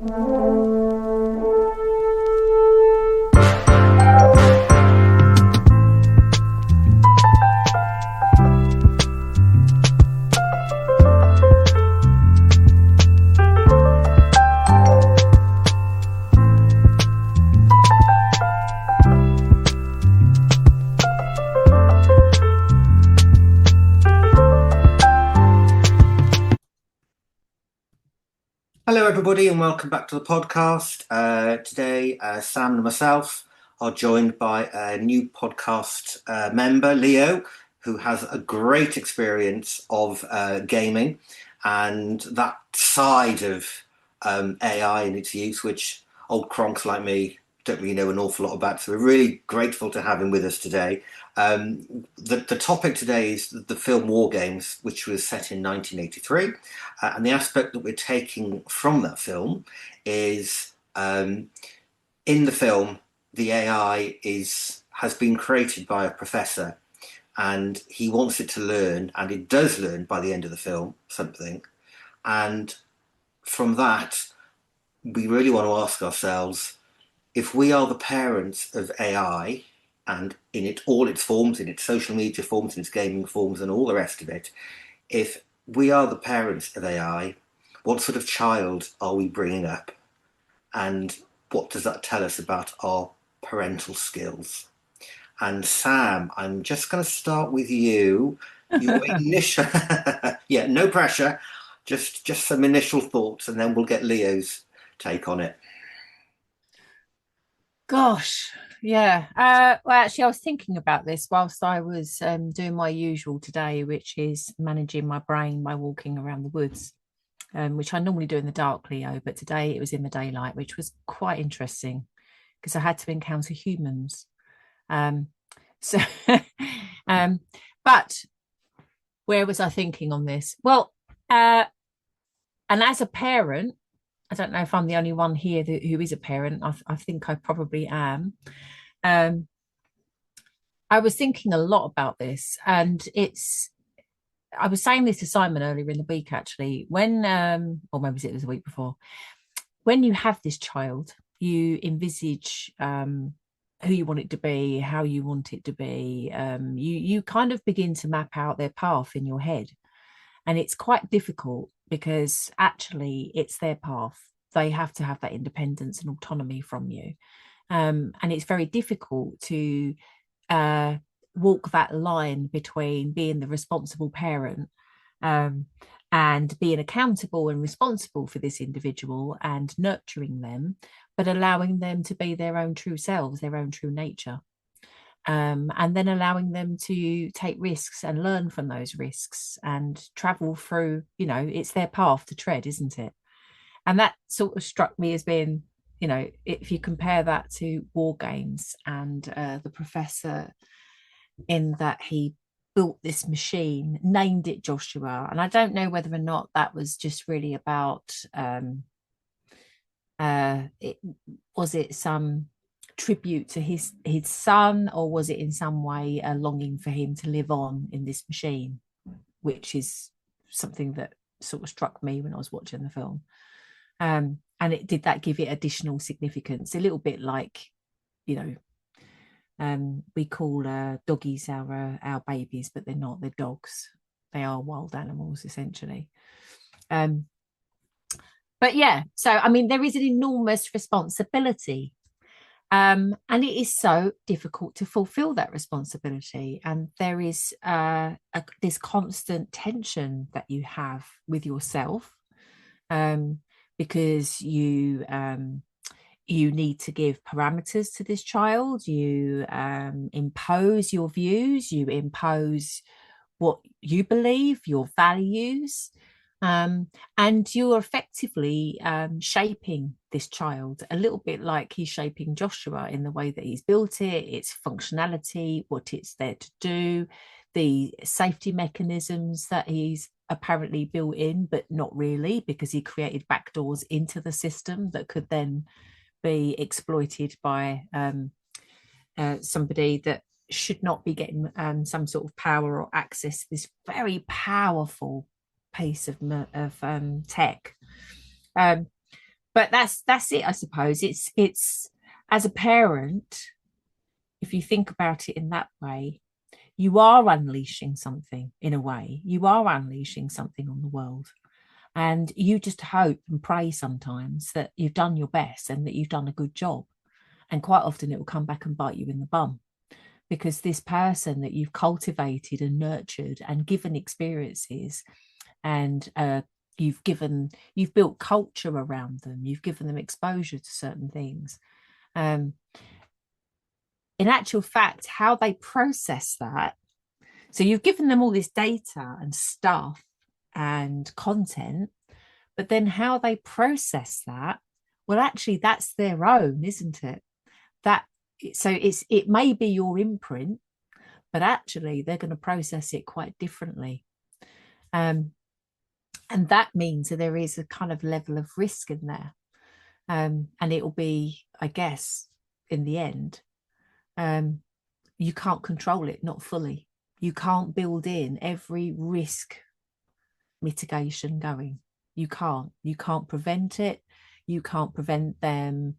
Hello, everybody, and welcome back to the podcast. Today, Sam and myself are joined by a new podcast member, Leo, who has a great experience of gaming and that side of AI and its use, which old cronks like me don't really know an awful lot about. So we're really grateful to have him with us today. The topic today is the film War Games, which was set in 1983. And the aspect that we're taking from that film is in the film, the AI has been created by a professor and he wants it to learn, and it does learn by the end of the film something. And from that, we really want to ask ourselves, if we are the parents of AI and in all its forms, in its social media forms, in its gaming forms, and all the rest of it, if we are the parents of AI, what sort of child are we bringing up? And what does that tell us about our parental skills? And Sam, I'm just going to start with you. Your initial, yeah, no pressure, just some initial thoughts, and then we'll get Leo's take on it. Gosh, yeah. Well, actually, I was thinking about this whilst I was doing my usual today, which is managing my brain by walking around the woods, which I normally do in the dark, Leo, but today it was in the daylight, which was quite interesting because I had to encounter humans. Um, so, um, but where was I thinking on this? Well, and as a parent, I don't know if I'm the only one here who is a parent. I think I probably am. Um, I was thinking a lot about this, and I was saying this to Simon earlier in the week, actually, or maybe it was the week before, when you have this child, you envisage who you want it to be, how you want it to be. You kind of begin to map out their path in your head. And it's quite difficult because actually it's their path. They have to have that independence and autonomy from you. And it's very difficult to uh, walk that line between being the responsible parent um, and being accountable and responsible for this individual and nurturing them, but allowing them to be their own true selves, their own true nature. And then allowing them to take risks and learn from those risks and travel through, it's their path to tread, isn't it? And that sort of struck me as being, if you compare that to War Games and the professor, in that he built this machine, named it Joshua. And I don't know whether or not that was just really about, it was it some tribute to his son, or was it in some way a longing for him to live on in this machine, which is something that sort of struck me when I was watching the film. And it did that give it additional significance, a little bit like, we call doggies our babies, but they're not, they're dogs. They are wild animals essentially. But yeah, so I mean there is an enormous responsibility, and it is so difficult to fulfill that responsibility. And there is this constant tension that you have with yourself, because you need to give parameters to this child. You impose your views, you impose what you believe, your values, and you're effectively shaping this child a little bit like he's shaping Joshua in the way that he's built it, its functionality, what it's there to do, the safety mechanisms that he's apparently built in, but not really, because he created backdoors into the system that could then be exploited by somebody that should not be getting some sort of power or access to this very powerful piece of tech. But that's it, I suppose. It's as a parent, if you think about it in that way, you are unleashing something in a way. You are unleashing something on the world. And you just hope and pray sometimes that you've done your best and that you've done a good job. And quite often it will come back and bite you in the bum, because this person that you've cultivated and nurtured and given experiences, and you've built culture around them, you've given them exposure to certain things. um, in actual fact, how they process that, so you've given them all this data and stuff and content, but then how they process that, well, actually that's their own, isn't it? That so it may be your imprint, but actually they're going to process it quite differently. um, and that means that there is a kind of level of risk in there. And it will be, I guess, in the end, um, you can't control it, not fully. You can't build in every risk mitigation going. You can't prevent it. You can't prevent them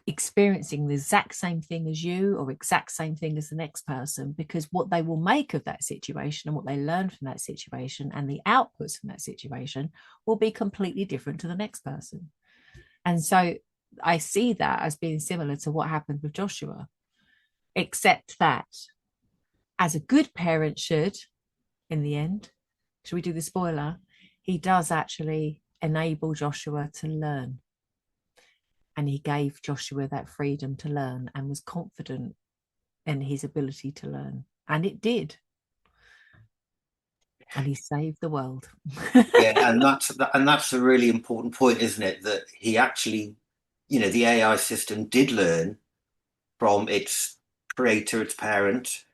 experiencing the exact same thing as you or exact same thing as the next person, because what they will make of that situation and what they learn from that situation and the outputs from that situation will be completely different to the next person. And so I see that as being similar to what happened with Joshua, except that, as a good parent should, in the end, should we do the spoiler? He does actually enable Joshua to learn. And he gave Joshua that freedom to learn and was confident in his ability to learn. And it did. And he saved the world. Yeah, and that's a really important point, isn't it? That he actually, the AI system did learn from its creator, its parent,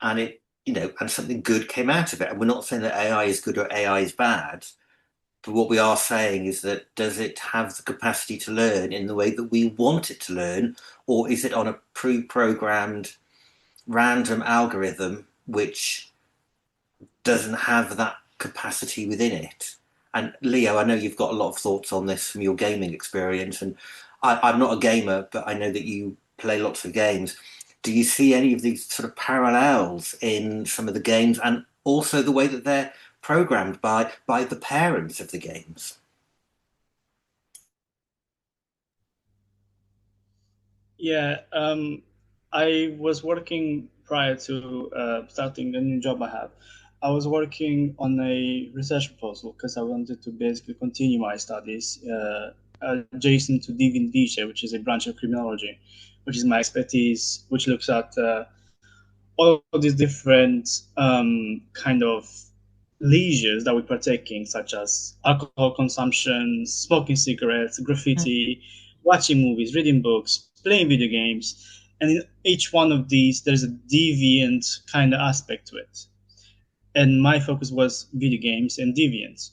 and and something good came out of it. And we're not saying that AI is good or AI is bad, but what we are saying is that does it have the capacity to learn in the way that we want it to learn, or is it on a pre-programmed random algorithm which doesn't have that capacity within it? And Leo, I know you've got a lot of thoughts on this from your gaming experience, and I'm not a gamer, but I know that you play lots of games. Do you see any of these sort of parallels in some of the games, and also the way that they're programmed by the parents of the games? Yeah, I was working prior to starting the new job I have. I was working on a research proposal because I wanted to basically continue my studies adjacent to deviant DJ, which is a branch of criminology, which is my expertise, which looks at all of these different kind of leisures that we partake in, such as alcohol consumption, smoking cigarettes, graffiti, watching movies, reading books, playing video games. And in each one of these, there's a deviant kind of aspect to it. And my focus was video games and deviance.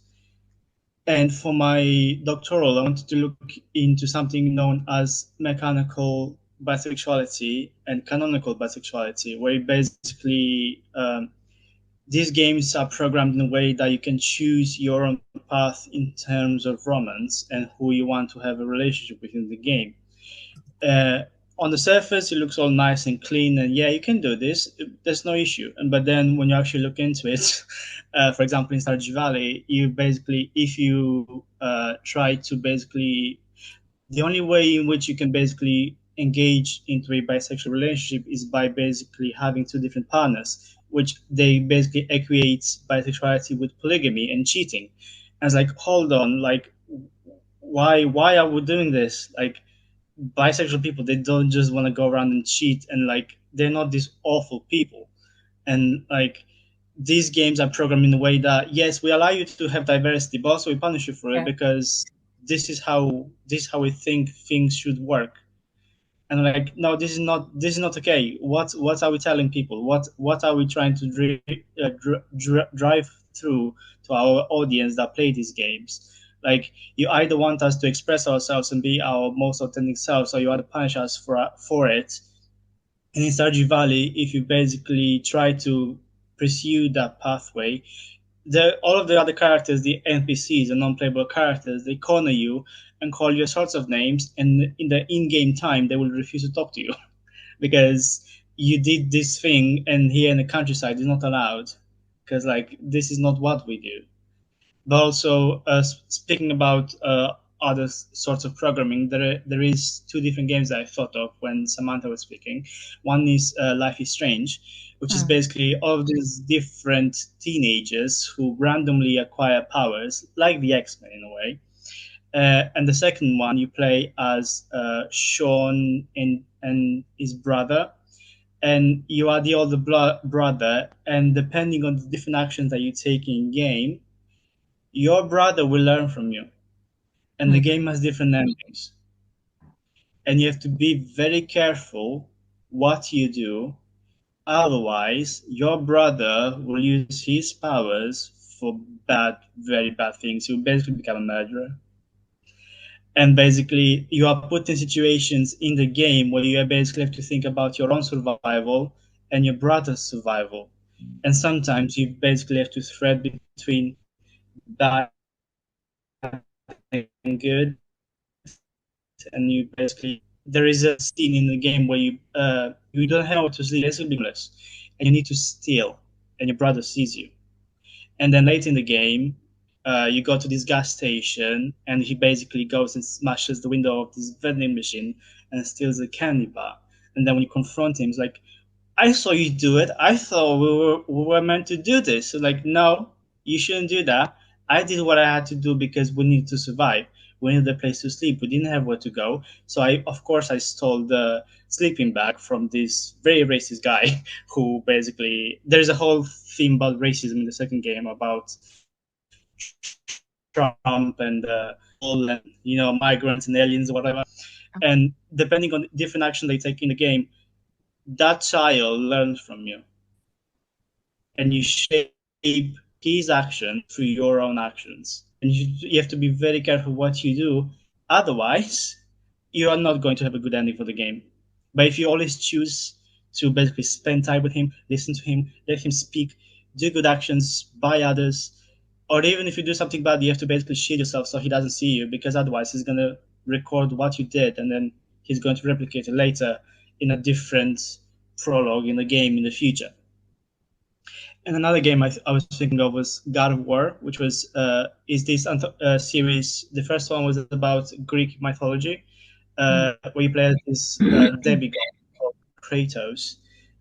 And for my doctoral, I wanted to look into something known as mechanical bisexuality and canonical bisexuality, where basically these games are programmed in a way that you can choose your own path in terms of romance and who you want to have a relationship with in the game. Uh, on the surface, it looks all nice and clean, and yeah, you can do this. There's no issue. But then when you actually look into it, for example, in Stardew Valley, you basically, if you try to basically, the only way in which you can basically engage into a bisexual relationship is by basically having two different partners, which they basically equate bisexuality with polygamy and cheating. And it's like, hold on, like, why are we doing this? Like, bisexual people, they don't just want to go around and cheat, and like they're not these awful people. And like these games are programmed in a way that yes, we allow you to have diversity, but also we punish you for it Yeah, because this is how we think things should work. And like, no, this is not okay. What are we telling people? What are we trying to drive through to our audience that play these games? Like, you either want us to express ourselves and be our most authentic selves, or you either punish us for it. And in Stardew Valley, if you basically try to pursue that pathway, all of the other characters, the NPCs, the non-playable characters, they corner you, and call you all sorts of names, and in the in-game time they will refuse to talk to you because you did this thing, and here in the countryside is not allowed, because like this is not what we do. But also, speaking about other sorts of programming, there is two different games that I thought of when Samantha was speaking. One is Life is Strange, which is Mm. basically all of these different teenagers who randomly acquire powers, like the X-Men in a way. And the second one, you play as Sean and his brother, and you are the older brother, and depending on the different actions that you take in game, your brother will learn from you, and the Mm. game has different endings, and you have to be very careful what you do. Otherwise, your brother will use his powers for bad, very bad things. He'll basically become a murderer. And basically, you are put in situations in the game where you basically have to think about your own survival and your brother's survival. And sometimes you basically have to thread between bad and good, and you basically, there is a scene in the game where you don't have nowhere to sleep, basically homeless, and you need to steal, and your brother sees you. And then late in the game, you go to this gas station, and he basically goes and smashes the window of this vending machine and steals a candy bar. And then when you confront him, he's like, I saw you do it. I thought we were meant to do this. So like, no, you shouldn't do that. I did what I had to do because we needed to survive. We needed a place to sleep. We didn't have where to go. So of course, I stole the sleeping bag from this very racist guy who basically, there's a whole theme about racism in the second game about Trump and people and migrants and aliens or whatever. And depending on different action they take in the game, that child learns from you, and you shape his action through your own actions. And you have to be very careful what you do. Otherwise, you are not going to have a good ending for the game. But if you always choose to basically spend time with him, listen to him, let him speak, do good actions by others, or even if you do something bad, you have to basically shield yourself so he doesn't see you, because otherwise he's going to record what you did, and then he's going to replicate it later in a different prologue in the game in the future. And another game I was thinking of was God of War, which was is this series. The first one was about Greek mythology, where you play as this demigod called Kratos,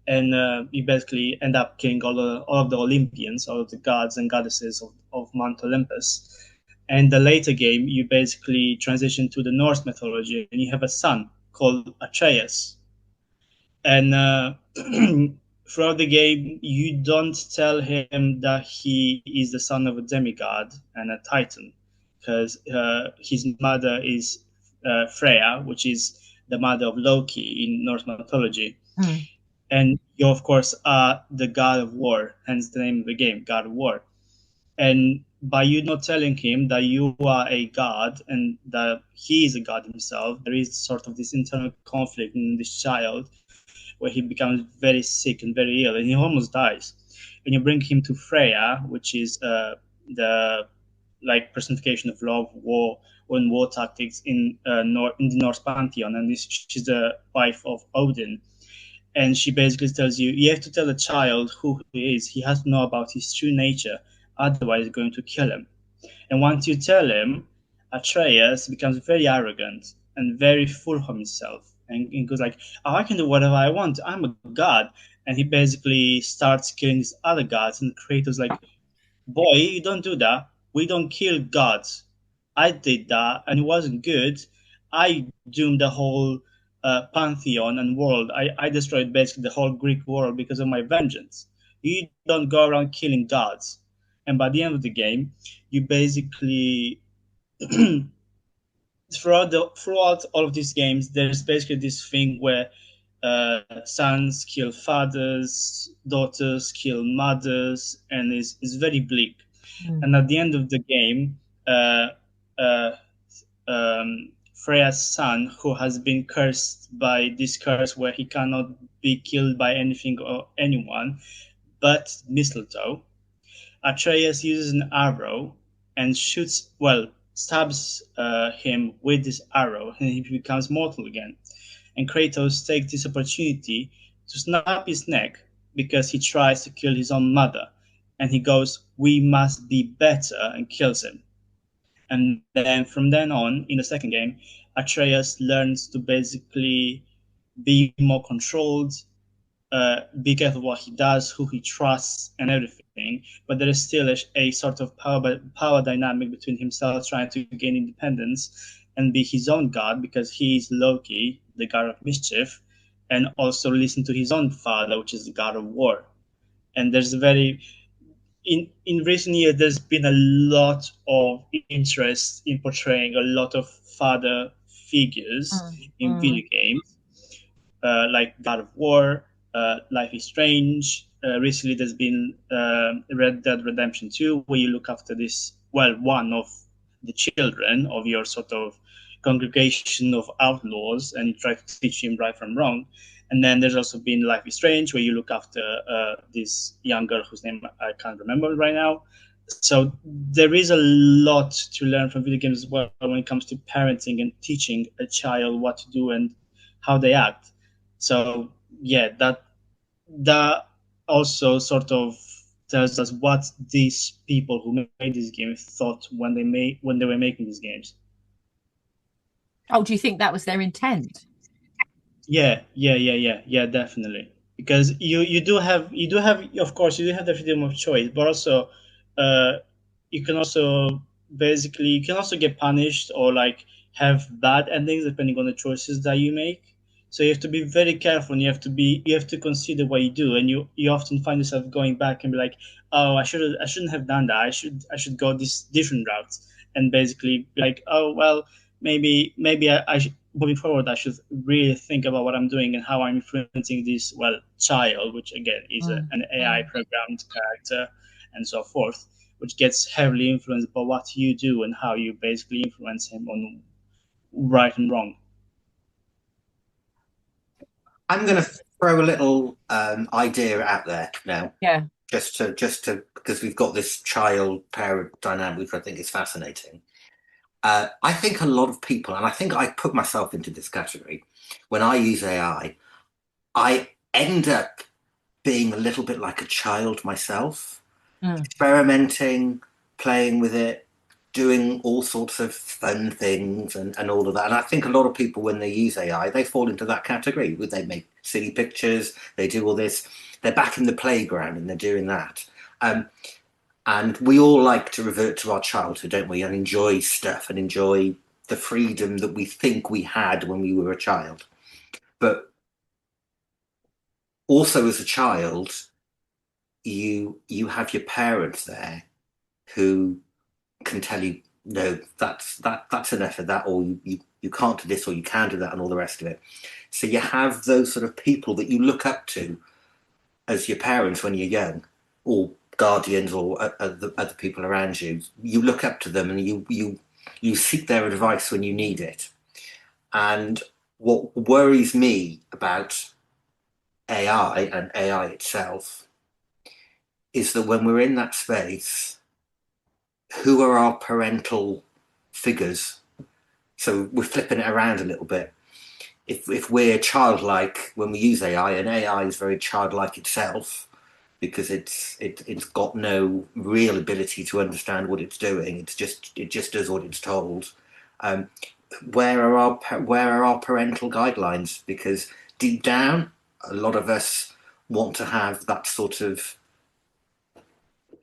and you basically end up killing all of the Olympians, all of the gods and goddesses of Mount Olympus. And the later game, you basically transition to the Norse mythology, and you have a son called Atreus, and throughout the game you don't tell him that he is the son of a demigod and a titan, because his mother is Freya, which is the mother of Loki in Norse mythology. Mm. And you of course are the god of war, hence the name of the game, God of War. And by you not telling him that you are a god and that he is a god himself, there is sort of this internal conflict in this child where he becomes very sick and very ill, and he almost dies. And you bring him to Freya, which is the like personification of love, war, and war tactics in the Norse pantheon, and she's the wife of Odin. And she basically tells you have to tell the child who he is. He has to know about his true nature, otherwise, it's going to kill him. And once you tell him, Atreus becomes very arrogant and very full of himself. And he goes like, oh, I can do whatever I want. I'm a god. And he basically starts killing these other gods. And Kratos like, boy, you don't do that. We don't kill gods. I did that, and it wasn't good. I doomed the whole pantheon and world. I destroyed basically the whole Greek world because of my vengeance. You don't go around killing gods. And by the end of the game, you basically throughout all of these games, there's basically this thing where sons kill fathers, daughters kill mothers, and is very bleak. Mm. And at the end of the game, uh, Freya's son, who has been cursed by this curse where he cannot be killed by anything or anyone but mistletoe, Atreus uses an arrow and shoots, well, stabs him with this arrow, and he becomes mortal again. And Kratos takes this opportunity to snap his neck because he tries to kill his own mother. And he goes, "We must be better," and kills him. And then from then on, in the second game, Atreus learns to basically be more controlled, be careful what he does, who he trusts, and everything. But there is still a sort of power dynamic between himself trying to gain independence and be his own god, because he is Loki, the god of mischief, and also listen to his own father, which is the god of war. And there's a very in recent years, there's been a lot of interest in portraying a lot of father figures in video games, like God of War, Life is Strange. Recently, there's been Red Dead Redemption 2, where you look after one of the children of your sort of congregation of outlaws and try to teach him right from wrong. And then there's also been Life is Strange, where you look after this young girl whose name I can't remember right now. So there is a lot to learn from video games as well when it comes to parenting and teaching a child what to do and how they act. So yeah, that also sort of tells us what these people who made these games thought when they were making these games. Oh, do you think that was their intent? Yeah, definitely. Because you do have, of course, you do have the freedom of choice, but also you can also get punished or like have bad endings depending on the choices that you make. So you have to be very careful, and you have to consider what you do, and you often find yourself going back and be like, oh, I shouldn't have done that. I should go this different route, and basically be like, oh well, maybe I should, moving forward, I should really think about what I'm doing and how I'm influencing this child, which again is an AI programmed character, and so forth, which gets heavily influenced by what you do and how you basically influence him on right and wrong. I'm going to throw a little idea out there now. Yeah. Just to because we've got this child-parent dynamic, which I think is fascinating. I think a lot of people, and I think I put myself into this category, when I use AI, I end up being a little bit like a child myself, experimenting, playing with it, doing all sorts of fun things and all of that. And I think a lot of people, when they use AI, they fall into that category. They make silly pictures, they do all this. They're back in the playground and they're doing that. And we all like to revert to our childhood, don't we? And enjoy stuff and enjoy the freedom that we think we had when we were a child. But also as a child, you have your parents there who can tell you, no, that's enough of that, or you can't do this, or you can do that, and all the rest of it. So you have those sort of people that you look up to as your parents when you're young, or guardians, or other people around you. You look up to them and you seek their advice when you need it. And what worries me about AI and AI itself is that when we're in that space, who are our parental figures? So we're flipping it around a little bit. If we're childlike when we use AI, and AI is very childlike itself because it's got no real ability to understand what it's doing. It just does what it's told. Where are our parental guidelines? Because deep down, a lot of us want to have that sort of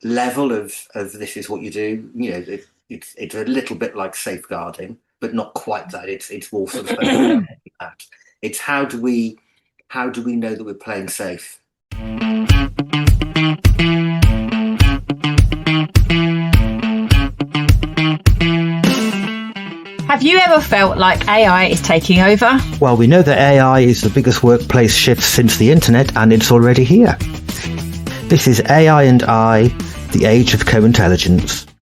level of this is what you do. You know, it's a little bit like safeguarding, but not quite that. It's more sort of that. It's how do we know that we're playing safe? Have you ever felt like AI is taking over? Well, we know that AI is the biggest workplace shift since the internet, and it's already here. This is AI&I, the age of co-intelligence.